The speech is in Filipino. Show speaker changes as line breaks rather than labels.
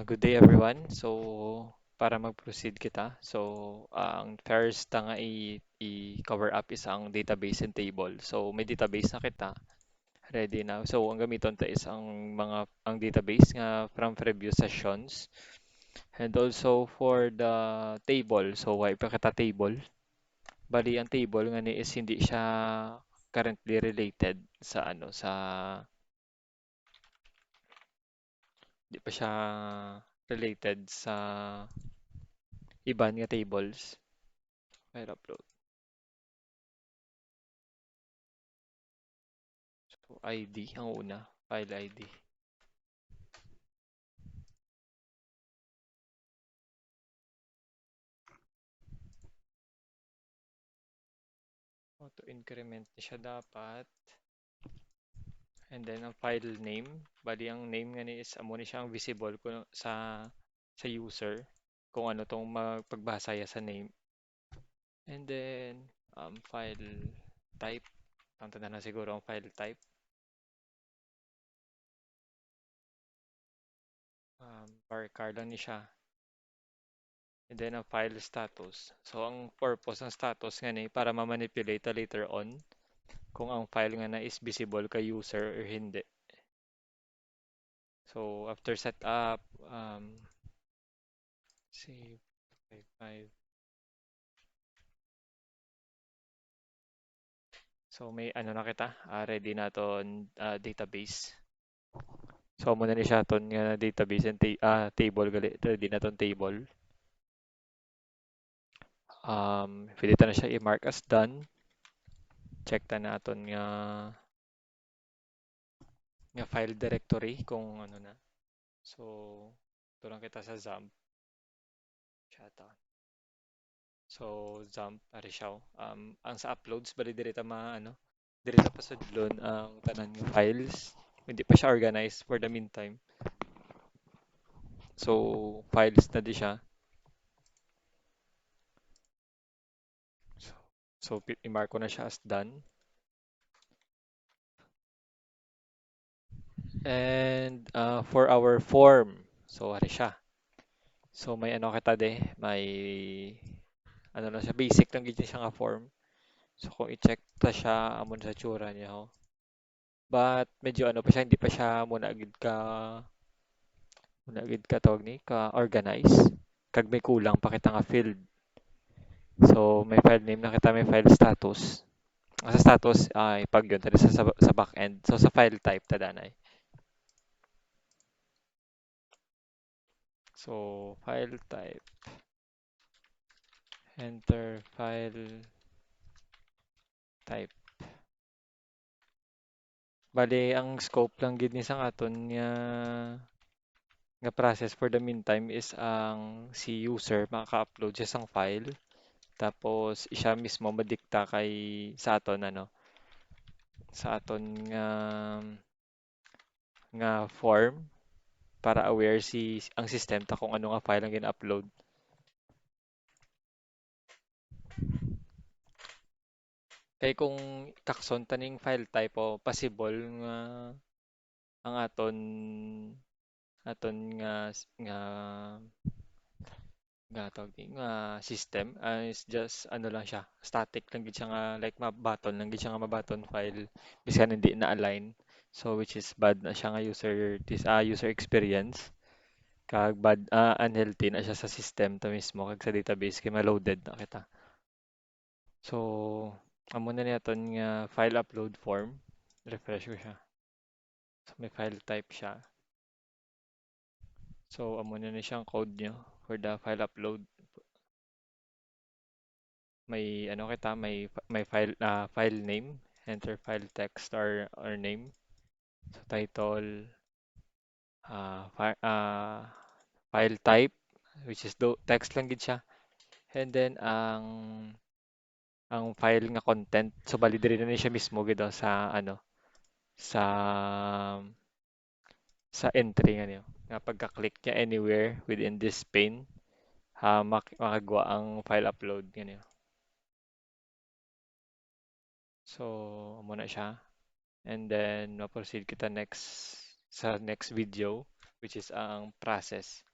Good day everyone. So, para mag-proceed kita. So, ang first na nga i-cover up is ang database and table. So, may database na kita. Ready na. So, ang gamiton ta is ang database nga from previous sessions. And also for the table. So, why pa kita table? Bali, ang table nga ni is hindi siya currently related sa hindi pa siya related sa iban nga tables. File upload. So, ID ang una. File ID. Auto-increment na siya dapat. And then, ang file name. Bali, ang name nga ni is amo ni siya ang visible sa user kung ano tong magpagbasa ya sa name. And then, file type. Tanda na siguro ang file type. Varchar lang ni siya. And then, ang file status. So, ang purpose ng status nga ni para ma-manipulate later on kung ang file nga na is visible kay user or hindi. So after setup, save 55. So may ano na kita, ready na ton database. So muna ni siya ton nga database and table gali, ready na ton table. Pwede ta na siya i-mark as done. Check ta naton nga file directory kung ano na. So ito lang kita sa XAMPP. Chata. So XAMPP ari siya. Ang sa uploads bali diri ta diri ta pasudlon ang tanan nga files. Hindi pa siya organized for the meantime. So, files na di siya. So, i-mark ko na siya as done. And for our form, so ano siya. So, may ano kita may ano na siya, basic lang gid siya nga form. So, kung i-check ta siya, amon sa tsura niya ho. But medyo ano pa siya, hindi pa siya muna agid ka tawag ni ka organize. Kag may kulang pa kita nga field. So, may file name na kita, may file status. Sa status ay pag yun tadi sa backend. So sa file type tadanay. So file type, enter file type. Bali ang scope lang gid ni sang aton nga process for the meantime is ang si user makaka-upload siya sang file tapos siya mismo madikta kay sa aton sa aton nga form para aware ang system ta kung ano nga file ang gina-upload. Kay kung kakson taning file type o possible nga ang aton nga tawag ni nga system is just ano lang siya, static lang gid siya nga like mabaton lang gid siya nga mabaton file bisan hindi na align. So which is bad na siya nga user experience kag bad unhealthy na siya sa system ta mismo kag sa database kay ma-loaded na kita. So amo na niya nga file upload form. Refresh ko siya. So, may file type siya. So, amo na siyang code nyo for the file upload. May ano kita, may file name, enter file text or name. So, title, uh, fi- uh, file type, which is do text lang gid siya. And then ang file nga content. So, bali diri na siya mismo gid sa sa sa entry nga niyo. Nga pagka-click niya anywhere within this pane, makagawa ang file upload ganyan. So, amo na siya. And then, ma-proceed kita sa next video. which is ang process.